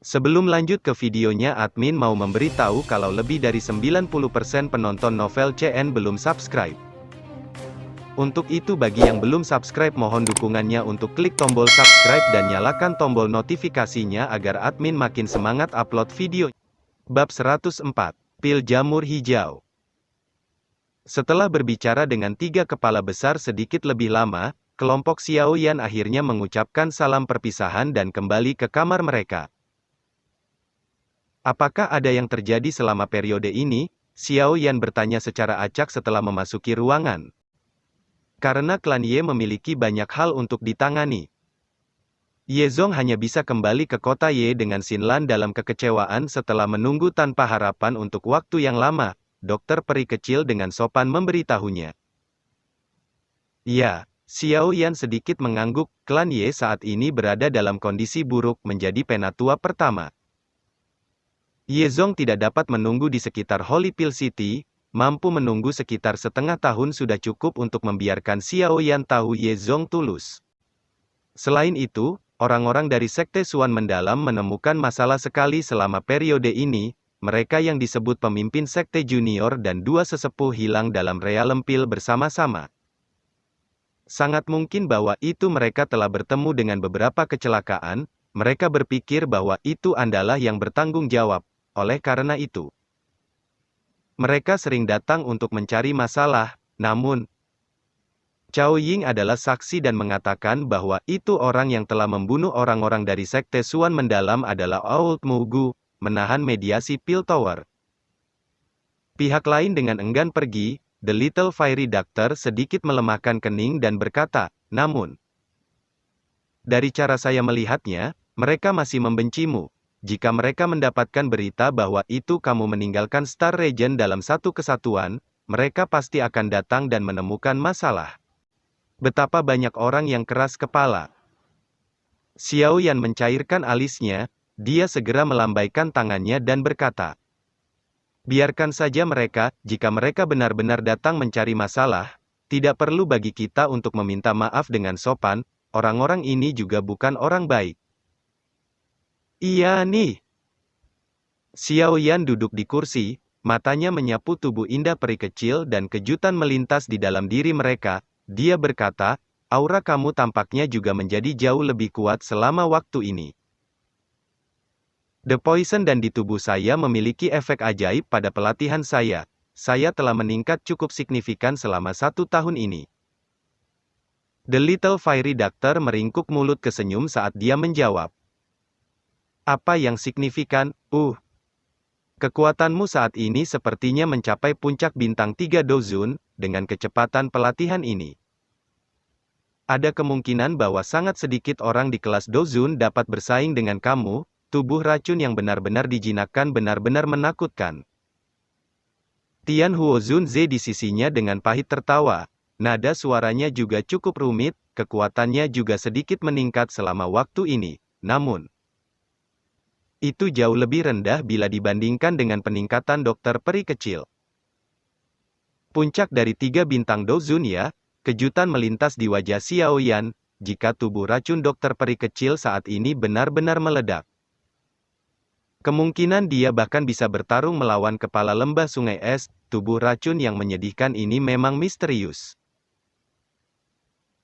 Sebelum lanjut ke videonya, admin mau memberitahu kalau lebih dari 90% penonton novel CN belum subscribe. Untuk itu bagi yang belum subscribe mohon dukungannya untuk klik tombol subscribe dan nyalakan tombol notifikasinya agar admin makin semangat upload video. Bab 104. Pil Jamur Hijau. Setelah berbicara dengan tiga kepala besar sedikit lebih lama, kelompok Xiao Yan akhirnya mengucapkan salam perpisahan dan kembali ke kamar mereka. Apakah ada yang terjadi selama periode ini? Xiao Yan bertanya secara acak setelah memasuki ruangan. Karena klan Ye memiliki banyak hal untuk ditangani. Ye Zong hanya bisa kembali ke kota Ye dengan Xin Lan dalam kekecewaan setelah menunggu tanpa harapan untuk waktu yang lama. Dokter peri kecil dengan sopan memberitahunya. Ya, Xiao Yan sedikit mengangguk. Klan Ye saat ini berada dalam kondisi buruk menjadi penatua pertama. Ye Zong tidak dapat menunggu di sekitar Holy Pill City. Mampu menunggu sekitar setengah tahun sudah cukup untuk membiarkan Xiao Yan tahu Ye Zong tulus. Selain itu, orang-orang dari Sekte Suan Mendalam menemukan masalah sekali selama periode ini. Mereka yang disebut pemimpin Sekte Junior dan dua sesepuh hilang dalam Realm Pill bersama-sama. Sangat mungkin bahwa itu mereka telah bertemu dengan beberapa kecelakaan. Mereka berpikir bahwa itu adalah yang bertanggung jawab. Oleh karena itu, mereka sering datang untuk mencari masalah, namun Cao Ying adalah saksi dan mengatakan bahwa itu orang yang telah membunuh orang-orang dari Sekte Suan Mendalam adalah Old Mugu, menahan mediasi Pill Tower. Pihak lain dengan enggan pergi, The Little Fairy Doctor sedikit melemahkan kening dan berkata, namun, dari cara saya melihatnya, mereka masih membencimu. Jika mereka mendapatkan berita bahwa itu kamu meninggalkan Star Region dalam satu kesatuan, mereka pasti akan datang dan menemukan masalah. Betapa banyak orang yang keras kepala. Xiao Yan mencairkan alisnya, dia segera melambaikan tangannya dan berkata, biarkan saja mereka, jika mereka benar-benar datang mencari masalah, tidak perlu bagi kita untuk meminta maaf dengan sopan, orang-orang ini juga bukan orang baik. Iya nih. Xiao Yan duduk di kursi, matanya menyapu tubuh indah peri kecil dan kejutan melintas di dalam diri mereka. Dia berkata, aura kamu tampaknya juga menjadi jauh lebih kuat selama waktu ini. The Poison dan di tubuh saya memiliki efek ajaib pada pelatihan saya. Saya telah meningkat cukup signifikan selama 1 tahun ini. The Little Fairy Doctor meringkuk mulut kesenyum saat dia menjawab. Apa yang signifikan? Kekuatanmu saat ini sepertinya mencapai puncak bintang 3 Dozun, dengan kecepatan pelatihan ini. Ada kemungkinan bahwa sangat sedikit orang di kelas Dozun dapat bersaing dengan kamu, tubuh racun yang benar-benar dijinakkan benar-benar menakutkan. Tian Huo Zun Ze di sisinya dengan pahit tertawa. Nada suaranya juga cukup rumit, kekuatannya juga sedikit meningkat selama waktu ini, namun itu jauh lebih rendah bila dibandingkan dengan peningkatan dokter peri kecil. Puncak dari 3 bintang Dozun ya, kejutan melintas di wajah Xiao Yan, jika tubuh racun dokter peri kecil saat ini benar-benar meledak. Kemungkinan dia bahkan bisa bertarung melawan kepala lembah sungai es, tubuh racun yang menyedihkan ini memang misterius.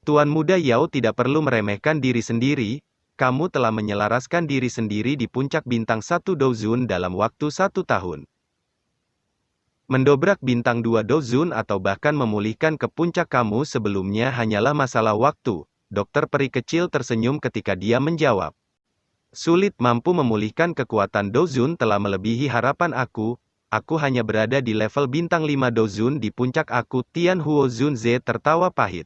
Tuan Muda Yao tidak perlu meremehkan diri sendiri. Kamu telah menyelaraskan diri sendiri di puncak bintang 1 Dozun dalam waktu 1 tahun. Mendobrak bintang 2 Dozun atau bahkan memulihkan ke puncak kamu sebelumnya hanyalah masalah waktu. Dokter peri kecil tersenyum ketika dia menjawab. Sulit mampu memulihkan kekuatan Dozun telah melebihi harapan aku hanya berada di level bintang 5 Dozun di puncak aku. Tian Huo Zun Ze tertawa pahit.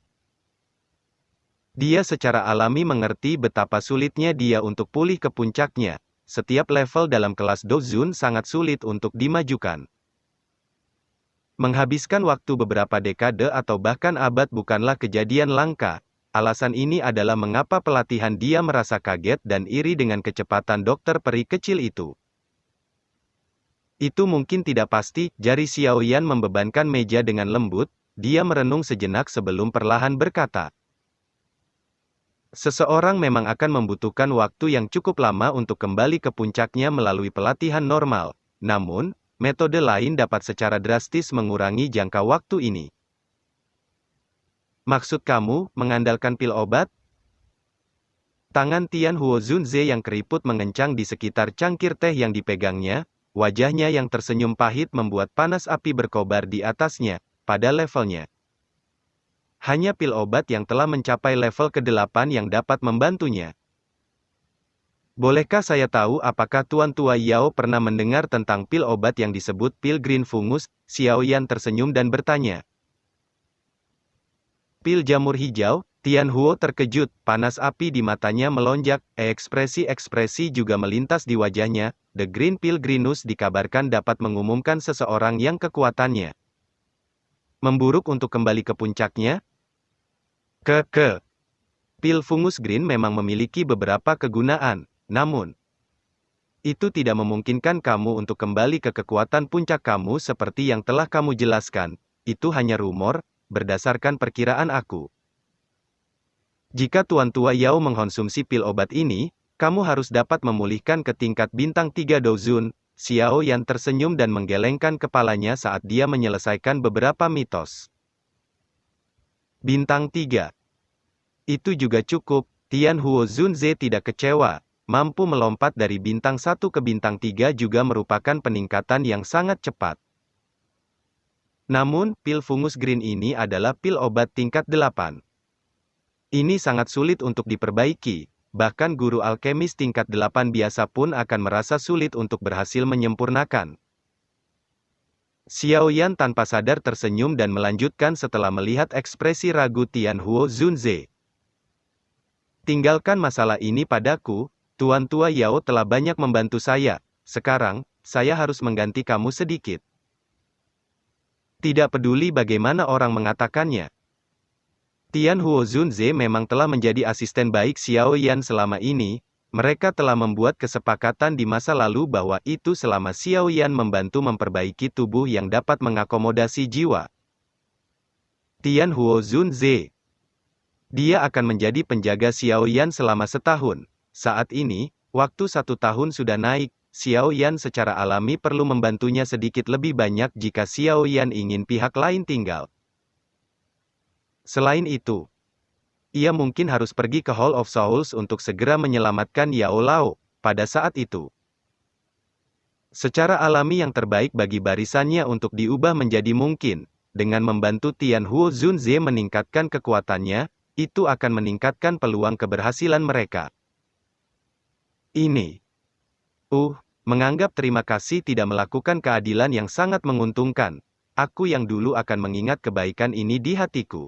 Dia secara alami mengerti betapa sulitnya dia untuk pulih ke puncaknya. Setiap level dalam kelas Dozun sangat sulit untuk dimajukan. Menghabiskan waktu beberapa dekade atau bahkan abad bukanlah kejadian langka. Alasan ini adalah mengapa pelatihan dia merasa kaget dan iri dengan kecepatan dokter peri kecil itu. Itu mungkin tidak pasti, jari Xiao Yan membebankan meja dengan lembut. Dia merenung sejenak sebelum perlahan berkata. Seseorang memang akan membutuhkan waktu yang cukup lama untuk kembali ke puncaknya melalui pelatihan normal. Namun, metode lain dapat secara drastis mengurangi jangka waktu ini. Maksud kamu, mengandalkan pil obat? Tangan Tian Huo Zunze yang keriput mengencang di sekitar cangkir teh yang dipegangnya, wajahnya yang tersenyum pahit membuat panas api berkobar di atasnya, pada levelnya. Hanya pil obat yang telah mencapai level ke-8 yang dapat membantunya. Bolehkah saya tahu apakah Tuan Tua Yao pernah mendengar tentang pil obat yang disebut pil green fungus? Xiao Yan tersenyum dan bertanya. Pil jamur hijau? Tian Huo terkejut, panas api di matanya melonjak, ekspresi-ekspresi juga melintas di wajahnya. The Green Pill Greenus dikabarkan dapat mengumumkan seseorang yang kekuatannya memburuk untuk kembali ke puncaknya. Pil fungus green memang memiliki beberapa kegunaan, namun itu tidak memungkinkan kamu untuk kembali ke kekuatan puncak kamu seperti yang telah kamu jelaskan. Itu hanya rumor, berdasarkan perkiraan aku. Jika Tuan Tua Yao mengkonsumsi pil obat ini, kamu harus dapat memulihkan ke tingkat bintang 3 Dozun. Xiao Yan tersenyum dan menggelengkan kepalanya saat dia menyelesaikan beberapa mitos. Bintang 3. Itu juga cukup. Tian Huo Zunze tidak kecewa. Mampu melompat dari bintang 1 ke bintang 3 juga merupakan peningkatan yang sangat cepat. Namun, pil fungus green ini adalah pil obat tingkat 8. Ini sangat sulit untuk diperbaiki. Bahkan guru alkemis tingkat 8 biasa pun akan merasa sulit untuk berhasil menyempurnakan. Xiao Yan tanpa sadar tersenyum dan melanjutkan setelah melihat ekspresi ragu Tian Huo Zunze. Tinggalkan masalah ini padaku, Tuan Tua Yao telah banyak membantu saya. Sekarang, saya harus mengganti kamu sedikit. Tidak peduli bagaimana orang mengatakannya. Tian Huo Zunze memang telah menjadi asisten baik Xiao Yan selama ini. Mereka telah membuat kesepakatan di masa lalu bahwa itu selama Xiao Yan membantu memperbaiki tubuh yang dapat mengakomodasi jiwa. Tian Huo Zunze. Dia akan menjadi penjaga Xiao Yan selama setahun. Saat ini, waktu 1 tahun sudah naik. Xiao Yan secara alami perlu membantunya sedikit lebih banyak jika Xiao Yan ingin pihak lain tinggal. Selain itu, ia mungkin harus pergi ke Hall of Souls untuk segera menyelamatkan Yao Lao, pada saat itu. Secara alami yang terbaik bagi barisannya untuk diubah menjadi mungkin, dengan membantu Tian Huo Zunze meningkatkan kekuatannya, itu akan meningkatkan peluang keberhasilan mereka. Ini. Menganggap terima kasih tidak melakukan keadilan yang sangat menguntungkan. Aku yang dulu akan mengingat kebaikan ini di hatiku.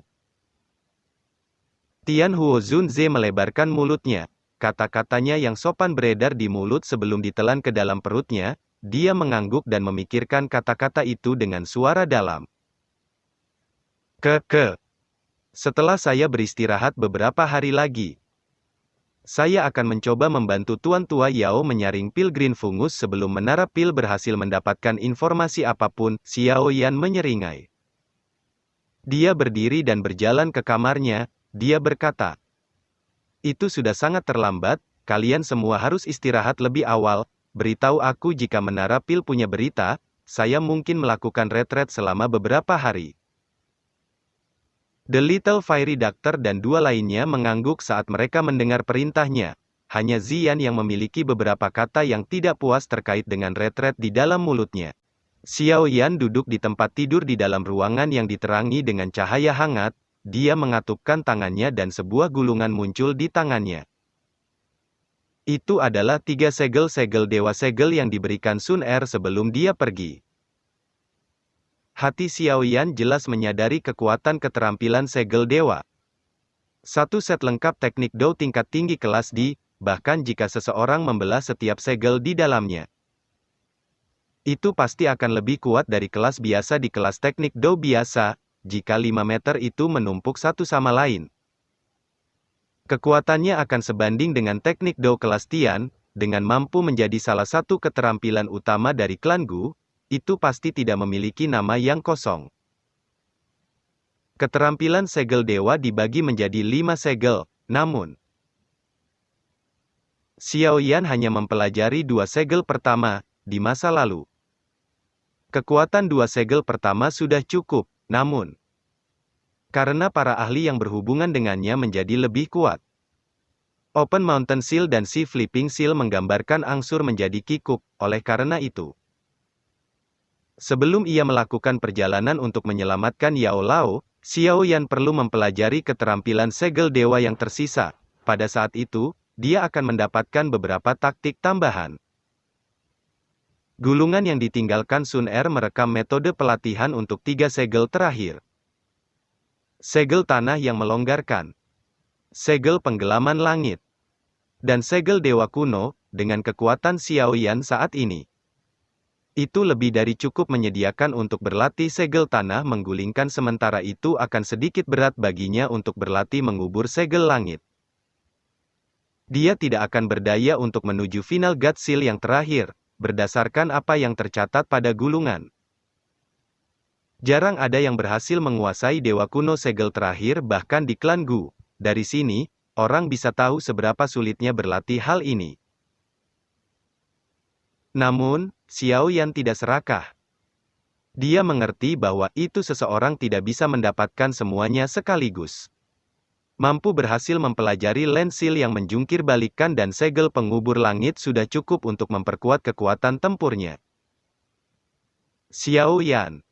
Tian Huo Zunze melebarkan mulutnya. Kata-katanya yang sopan beredar di mulut sebelum ditelan ke dalam perutnya. Dia mengangguk dan memikirkan kata-kata itu dengan suara dalam. Setelah saya beristirahat beberapa hari lagi, saya akan mencoba membantu Tuan Tua Yao menyaring pil green fungus sebelum menara pil berhasil mendapatkan informasi apapun. Xiao Yan menyeringai. Dia berdiri dan berjalan ke kamarnya. Dia berkata, itu sudah sangat terlambat, kalian semua harus istirahat lebih awal, beritahu aku jika menara pil punya berita, saya mungkin melakukan retret selama beberapa hari. The Little Fairy Doctor dan 2 lainnya mengangguk saat mereka mendengar perintahnya. Hanya Ziyan yang memiliki beberapa kata yang tidak puas terkait dengan retret di dalam mulutnya. Xiao Yan duduk di tempat tidur di dalam ruangan yang diterangi dengan cahaya hangat. Dia mengatupkan tangannya dan sebuah gulungan muncul di tangannya. Itu adalah 3 segel-segel Dewa Segel yang diberikan Sun Er sebelum dia pergi. Hati Xiao Yan jelas menyadari kekuatan keterampilan segel dewa. 1 set lengkap teknik Dou tingkat tinggi kelas D, bahkan jika seseorang membelah setiap segel di dalamnya. Itu pasti akan lebih kuat dari kelas biasa di kelas teknik Dou biasa, jika 5 meter itu menumpuk satu sama lain. Kekuatannya akan sebanding dengan teknik Dou kelas Tian, dengan mampu menjadi salah satu keterampilan utama dari klan Gu, itu pasti tidak memiliki nama yang kosong. Keterampilan segel dewa dibagi menjadi 5 segel, namun, Xiao Yan hanya mempelajari dua segel pertama di masa lalu. Kekuatan dua segel pertama sudah cukup, namun karena para ahli yang berhubungan dengannya menjadi lebih kuat. Open Mountain Seal dan Sea Flipping Seal menggambarkan angsur menjadi kikuk, oleh karena itu. Sebelum ia melakukan perjalanan untuk menyelamatkan Yao Lao, Xiao Yan perlu mempelajari keterampilan segel dewa yang tersisa. Pada saat itu, dia akan mendapatkan beberapa taktik tambahan. Gulungan yang ditinggalkan Sun Er merekam metode pelatihan untuk 3 segel terakhir. Segel tanah yang melonggarkan, segel penggelaman langit, dan segel dewa kuno, dengan kekuatan Xiao Yan saat ini. Itu lebih dari cukup menyediakan untuk berlatih segel tanah menggulingkan, sementara itu akan sedikit berat baginya untuk berlatih mengubur segel langit. Dia tidak akan berdaya untuk menuju final God Seal yang terakhir, berdasarkan apa yang tercatat pada gulungan. Jarang ada yang berhasil menguasai dewa kuno segel terakhir bahkan di klan Gu. Dari sini, orang bisa tahu seberapa sulitnya berlatih hal ini. Namun, Xiao Yan tidak serakah. Dia mengerti bahwa itu seseorang tidak bisa mendapatkan semuanya sekaligus. Mampu berhasil mempelajari Land Seal yang menjungkir balikkan dan segel pengubur langit sudah cukup untuk memperkuat kekuatan tempurnya. Xiao Yan.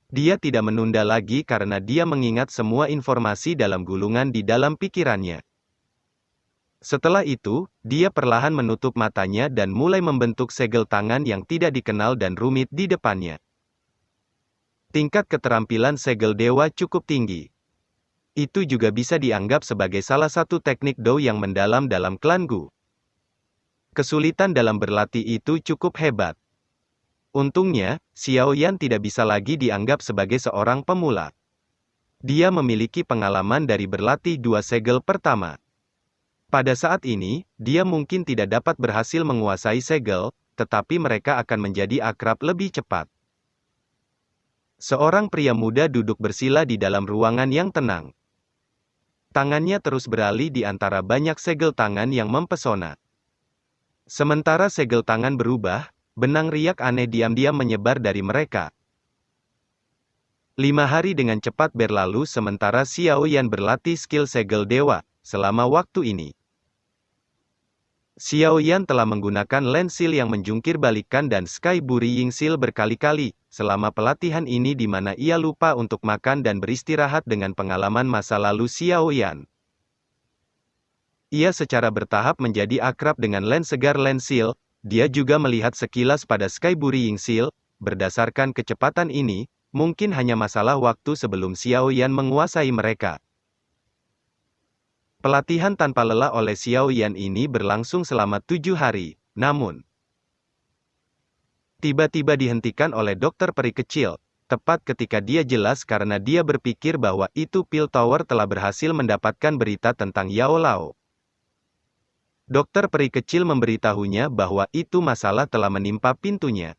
Dia tidak menunda lagi karena dia mengingat semua informasi dalam gulungan di dalam pikirannya. Setelah itu, dia perlahan menutup matanya dan mulai membentuk segel tangan yang tidak dikenal dan rumit di depannya. Tingkat keterampilan segel dewa cukup tinggi. Itu juga bisa dianggap sebagai salah satu teknik Dou yang mendalam dalam klan Gu. Kesulitan dalam berlatih itu cukup hebat. Untungnya, Xiao Yan tidak bisa lagi dianggap sebagai seorang pemula. Dia memiliki pengalaman dari berlatih dua segel pertama. Pada saat ini, dia mungkin tidak dapat berhasil menguasai segel, tetapi mereka akan menjadi akrab lebih cepat. Seorang pria muda duduk bersila di dalam ruangan yang tenang. Tangannya terus beralih di antara banyak segel tangan yang mempesona. Sementara segel tangan berubah, benang riak aneh diam-diam menyebar dari mereka. 5 hari dengan cepat berlalu sementara Xiao Yan berlatih skill segel dewa. Selama waktu ini, Xiao Yan telah menggunakan Land Seal yang menjungkir balikkan dan Sky Burying Seal berkali-kali, selama pelatihan ini di mana ia lupa untuk makan dan beristirahat dengan pengalaman masa lalu Xiao Yan. Ia secara bertahap menjadi akrab dengan Land Segar Land Seal. Dia juga melihat sekilas pada Sky Burying Seal. Berdasarkan kecepatan ini, mungkin hanya masalah waktu sebelum Xiao Yan menguasai mereka. Pelatihan tanpa lelah oleh Xiao Yan ini berlangsung selama 7 hari, namun tiba-tiba dihentikan oleh dokter peri kecil, tepat ketika dia jelas karena dia berpikir bahwa itu Pil Tower telah berhasil mendapatkan berita tentang Yao Lao. Dokter peri kecil memberitahunya bahwa itu masalah telah menimpa pintunya.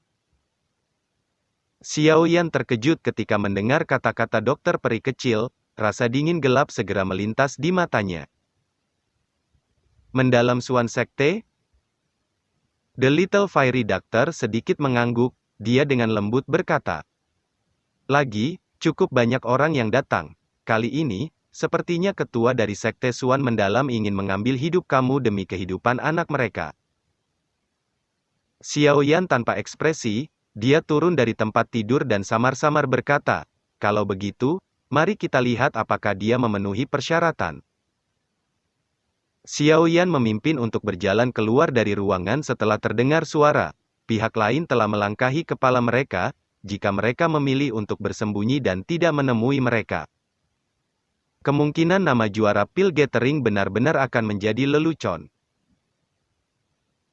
Xiao Yan terkejut ketika mendengar kata-kata dokter peri kecil, rasa dingin gelap segera melintas di matanya. Mendalam Suan Sekte? The Little Fiery Doctor sedikit mengangguk, dia dengan lembut berkata. Lagi, cukup banyak orang yang datang. Kali ini, sepertinya ketua dari Sekte Suan Mendalam ingin mengambil hidup kamu demi kehidupan anak mereka. Xiao Yan tanpa ekspresi, dia turun dari tempat tidur dan samar-samar berkata, kalau begitu, mari kita lihat apakah dia memenuhi persyaratan. Xiao Yan memimpin untuk berjalan keluar dari ruangan setelah terdengar suara. Pihak lain telah melangkahi kepala mereka, jika mereka memilih untuk bersembunyi dan tidak menemui mereka. Kemungkinan nama juara Pil Gathering benar-benar akan menjadi lelucon.